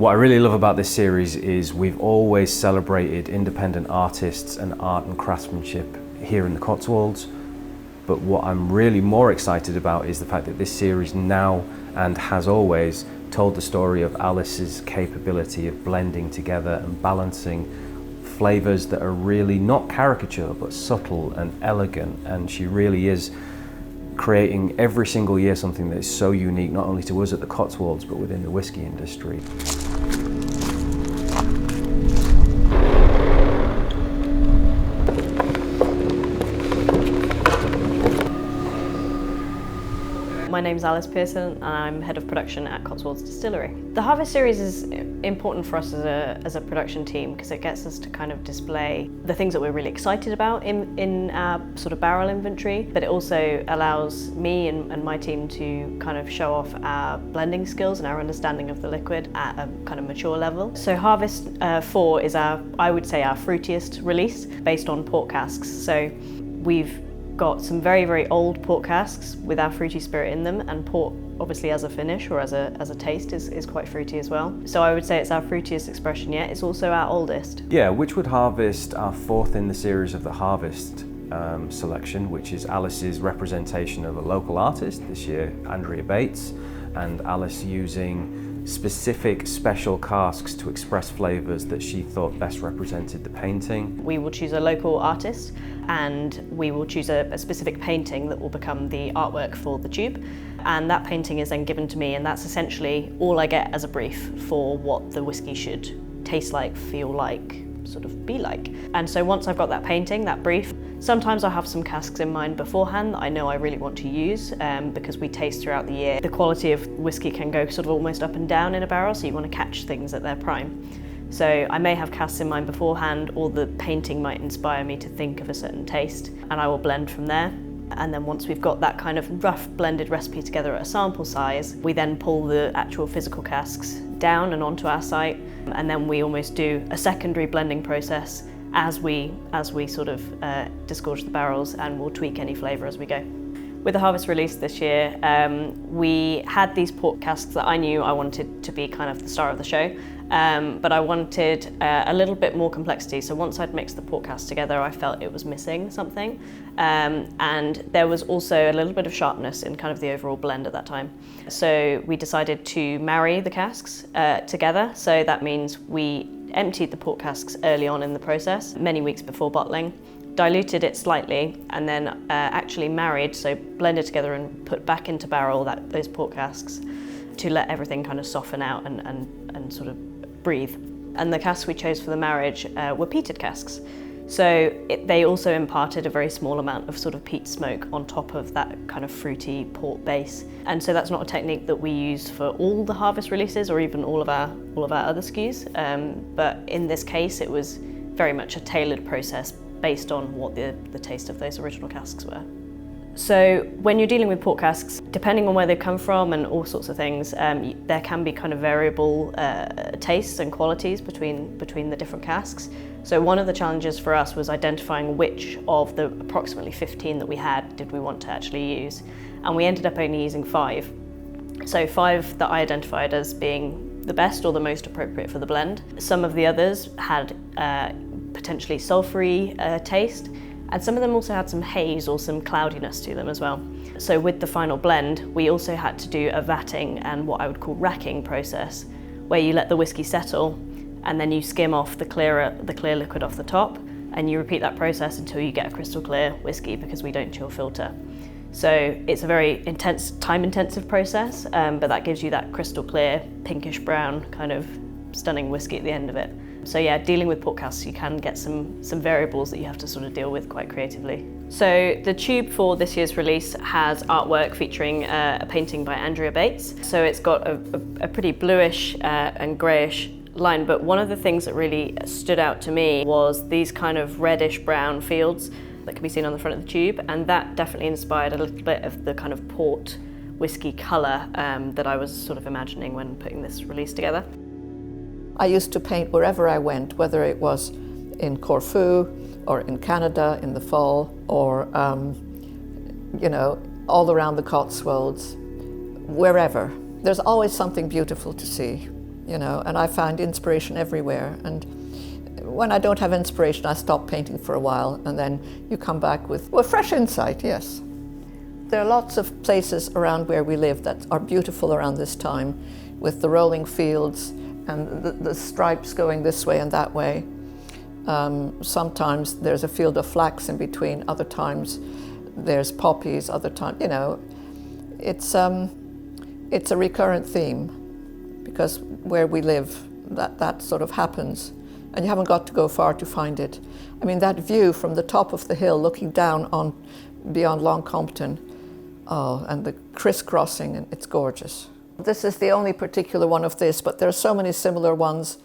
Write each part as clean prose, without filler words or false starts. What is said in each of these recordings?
What I really love about this series is we've always celebrated independent artists and art and craftsmanship here in the Cotswolds. But what I'm really more excited about is the fact that this series now and has always told the story of Alice's capability of blending together and balancing flavours that are really not caricature but subtle and elegant, and she really is creating every single year something that is so unique not only to us at the Cotswolds but within the whisky industry. My name's Alice Pearson and I'm Head of Production at Cotswolds Distillery. The Harvest series is important for us as a production team because it gets us to kind of display the things that we're really excited about in our sort of barrel inventory, but it also allows me and my team to kind of show off our blending skills and our understanding of the liquid at a kind of mature level. So Harvest 4 is I would say our fruitiest release based on port casks. So we've got some very, very old port casks with our fruity spirit in them, and port obviously as a finish or as a taste is quite fruity as well. So I would say it's our fruitiest expression yet. It's also our oldest. Yeah, Wychwood Harvest, our fourth in the series of the Harvest selection, which is Alice's representation of a local artist, this year Andrea Bates, and Alice using specific special casks to express flavours that she thought best represented the painting. We will choose a local artist and we will choose a specific painting that will become the artwork for the tube, and that painting is then given to me, and that's essentially all I get as a brief for what the whisky should taste like, feel like, sort of be like. And so once I've got that painting, that brief, sometimes I'll have some casks in mind beforehand that I know I really want to use because we taste throughout the year. The quality of whisky can go sort of almost up and down in a barrel, so you want to catch things at their prime. So I may have casks in mind beforehand, or the painting might inspire me to think of a certain taste, and I will blend from there. And then once we've got that kind of rough blended recipe together at a sample size, we then pull the actual physical casks down and onto our site, and then we almost do a secondary blending process as we sort of disgorge the barrels, and we'll tweak any flavour as we go. With the Harvest release this year, we had these port casks that I knew I wanted to be kind of the star of the show, but I wanted a little bit more complexity. So once I'd mixed the port casks together, I felt it was missing something. And there was also a little bit of sharpness in kind of the overall blend at that time. So we decided to marry the casks together. So that means we emptied the port casks early on in the process, many weeks before bottling, diluted it slightly, and then actually married, so blended together and put back into barrel those port casks to let everything kind of soften out and sort of breathe. And the casks we chose for the marriage were peated casks. So they also imparted a very small amount of sort of peat smoke on top of that kind of fruity port base. And so that's not a technique that we use for all the Harvest releases or even all of our other SKUs. But in this case, it was very much a tailored process based on what the taste of those original casks were. So when you're dealing with port casks, depending on where they come from and all sorts of things, there can be kind of variable tastes and qualities between the different casks. So one of the challenges for us was identifying which of the approximately 15 that we had did we want to actually use. And we ended up only using 5. So 5 that I identified as being the best or the most appropriate for the blend. Some of the others had potentially sulfury taste, and some of them also had some haze or some cloudiness to them as well. So with the final blend, we also had to do a vatting and what I would call racking process, where you let the whisky settle and then you skim off the clear liquid off the top, and you repeat that process until you get a crystal clear whisky, because we don't chill filter. So it's a very intense, time-intensive process, but that gives you that crystal clear, pinkish brown kind of stunning whisky at the end of it. So yeah, dealing with port casks, you can get some variables that you have to sort of deal with quite creatively. So the tube for this year's release has artwork featuring a painting by Andrea Bates. So it's got a pretty bluish and greyish line, but one of the things that really stood out to me was these kind of reddish brown fields that can be seen on the front of the tube, and that definitely inspired a little bit of the kind of port whisky colour that I was sort of imagining when putting this release together. I used to paint wherever I went, whether it was in Corfu or in Canada in the fall, or all around the Cotswolds, wherever. There's always something beautiful to see. you know, and I find inspiration everywhere. And when I don't have inspiration, I stop painting for a while, and then you come back with, well, fresh insight, yes. There are lots of places around where we live that are beautiful around this time, with the rolling fields and the stripes going this way and that way. Sometimes there's a field of flax in between, other times there's poppies, other times, you know, it's a recurrent theme, because where we live, that sort of happens, and you haven't got to go far to find it. I mean, that view from the top of the hill looking down on beyond Long Compton, oh, and the crisscrossing, and it's gorgeous. This is the only particular one of this, but there are so many similar ones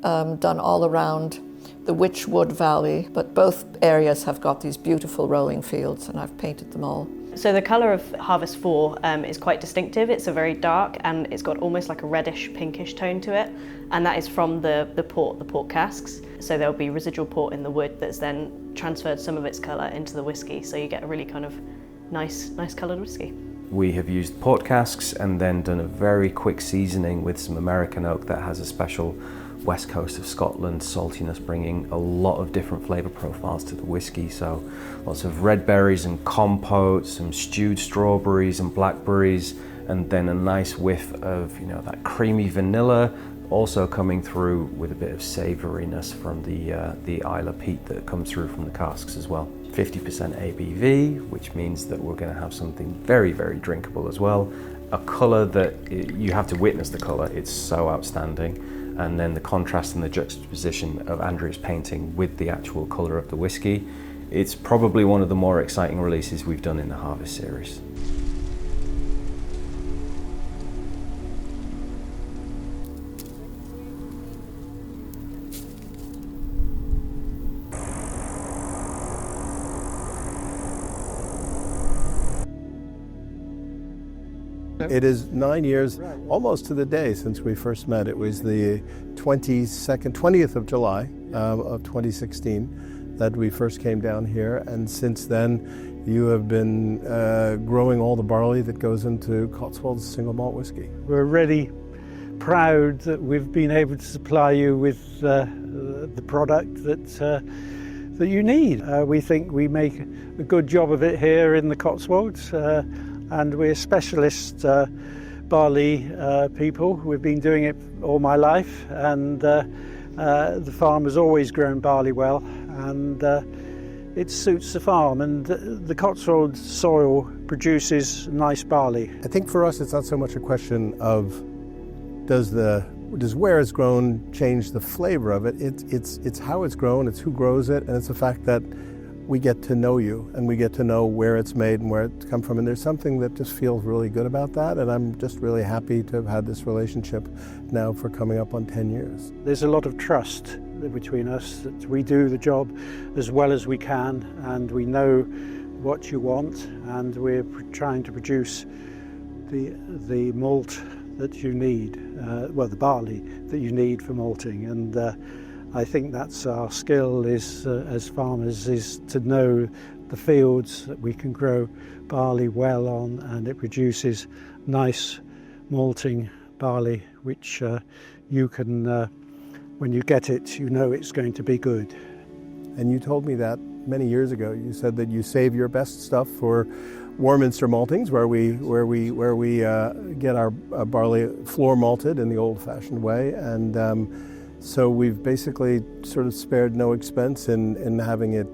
done all around the Wychwood Valley, but both areas have got these beautiful rolling fields, and I've painted them all. So the colour of Harvest 4 is quite distinctive. It's a very dark, and it's got almost like a reddish pinkish tone to it, and that is from the port casks. So there'll be residual port in the wood that's then transferred some of its colour into the whisky, so you get a really kind of nice coloured whisky. We have used port casks and then done a very quick seasoning with some American oak that has a special west coast of Scotland saltiness, bringing a lot of different flavour profiles to the whisky. So lots of red berries and compote, some stewed strawberries and blackberries, and then a nice whiff of, you know, that creamy vanilla, also coming through with a bit of savouriness from the Isla peat that comes through from the casks as well. 50% ABV, which means that we're going to have something very, very drinkable as well. A colour that you have to witness the colour, it's so outstanding. And then the contrast and the juxtaposition of Andrea's painting with the actual colour of the whisky. It's probably one of the more exciting releases we've done in the Harvest series. It is 9 years, almost to the day, since we first met. It was the 20th of July of 2016 that we first came down here, and since then you have been growing all the barley that goes into Cotswolds single malt whisky. We're really proud that we've been able to supply you with the product that you need. We think we make a good job of it here in the Cotswolds. And we're specialist barley people. We've been doing it all my life, and the farm has always grown barley well, and it suits the farm, and the Cotswold soil produces nice barley. I think for us it's not so much a question of does where it's grown change the flavor of it. It's how it's grown, it's who grows it, and it's the fact that we get to know you, and we get to know where it's made and where it's come from, and there's something that just feels really good about that, and I'm just really happy to have had this relationship now for coming up on 10 years. There's a lot of trust between us, that we do the job as well as we can, and we know what you want, and we're trying to produce the malt that you need, the barley that you need for malting, and I think that's our skill as farmers, is to know the fields that we can grow barley well on, and it produces nice malting barley which you can, when you get it, you know it's going to be good. And you told me that many years ago. You said that you save your best stuff for Warminster maltings, where we get our barley floor malted in the old-fashioned way, and so we've basically sort of spared no expense in having it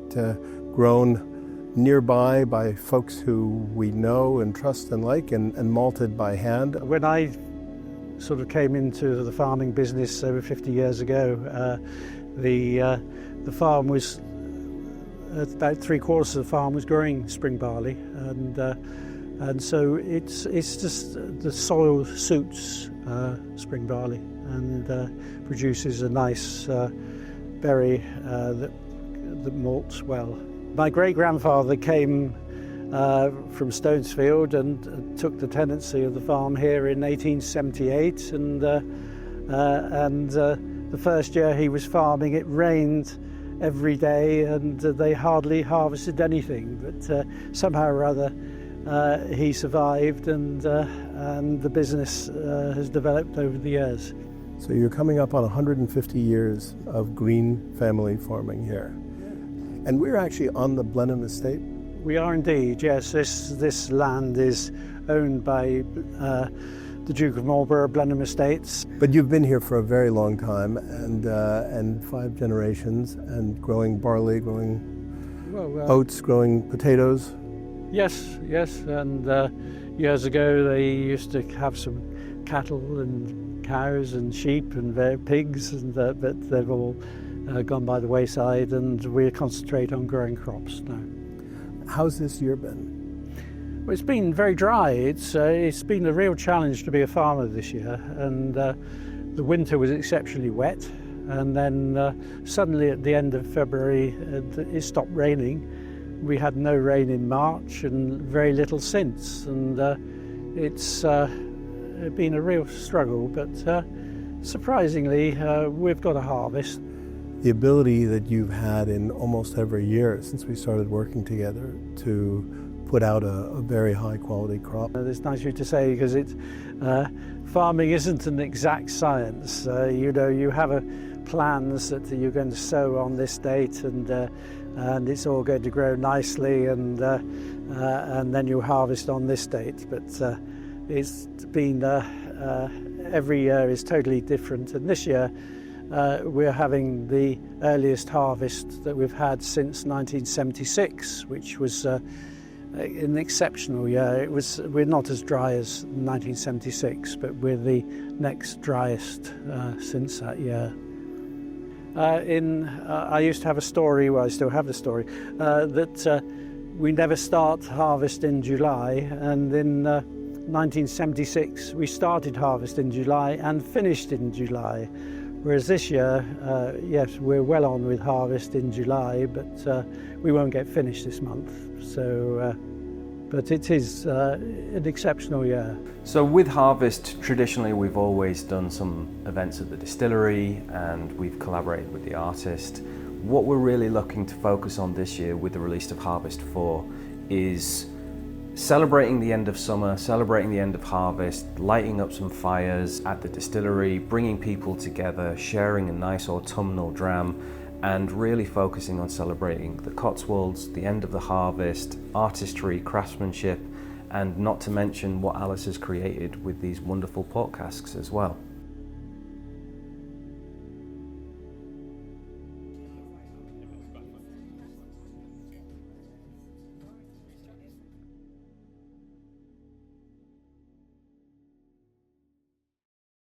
grown nearby by folks who we know and trust and like, and malted by hand. When I sort of came into the farming business over 50 years ago, the farm was, about 3/4 of the farm was growing spring barley, and so it's just the soil suits spring barley, and produces a nice berry that malts well. My great-grandfather came from Stonesfield and took the tenancy of the farm here in 1878, and the first year he was farming, it rained every day, and they hardly harvested anything, but somehow or other he survived, and the business has developed over the years. So you're coming up on 150 years of green family farming here. And we're actually on the Blenheim estate. We are indeed, yes. This land is owned by the Duke of Marlborough Blenheim Estates. But you've been here for a very long time, and 5 generations, and growing barley, growing oats, growing potatoes. Yes, and years ago they used to have some cattle and cows and sheep and pigs, and but they've all gone by the wayside, and we concentrate on growing crops now. How's this year been? Well, it's been very dry. It's been a real challenge to be a farmer this year, and the winter was exceptionally wet, and then suddenly at the end of February it stopped raining. We had no rain in March and very little since, and it's been a real struggle, but surprisingly we've got a harvest. The ability that you've had in almost every year since we started working together to put out a very high quality crop. It's nice of you to say, because farming isn't an exact science. You have plans that you're going to sow on this date, and it's all going to grow nicely, and then you harvest on this date. But it's been every year is totally different, and this year we're having the earliest harvest that we've had since 1976, which was an exceptional year. We're not as dry as 1976, but we're the next driest since that year. I used to have a story, well I still have the story, that we never start harvest in July, and in 1976 we started harvest in July and finished in July. Whereas this year, yes, we're well on with harvest in July, but we won't get finished this month. So, but it is an exceptional year. So with harvest, traditionally we've always done some events at the distillery, and we've collaborated with the artist. What we're really looking to focus on this year with the release of Harvest 4 is celebrating the end of summer, celebrating the end of harvest, lighting up some fires at the distillery, bringing people together, sharing a nice autumnal dram, and really focusing on celebrating the Cotswolds, the end of the harvest, artistry, craftsmanship, and not to mention what Alice has created with these wonderful port casks as well.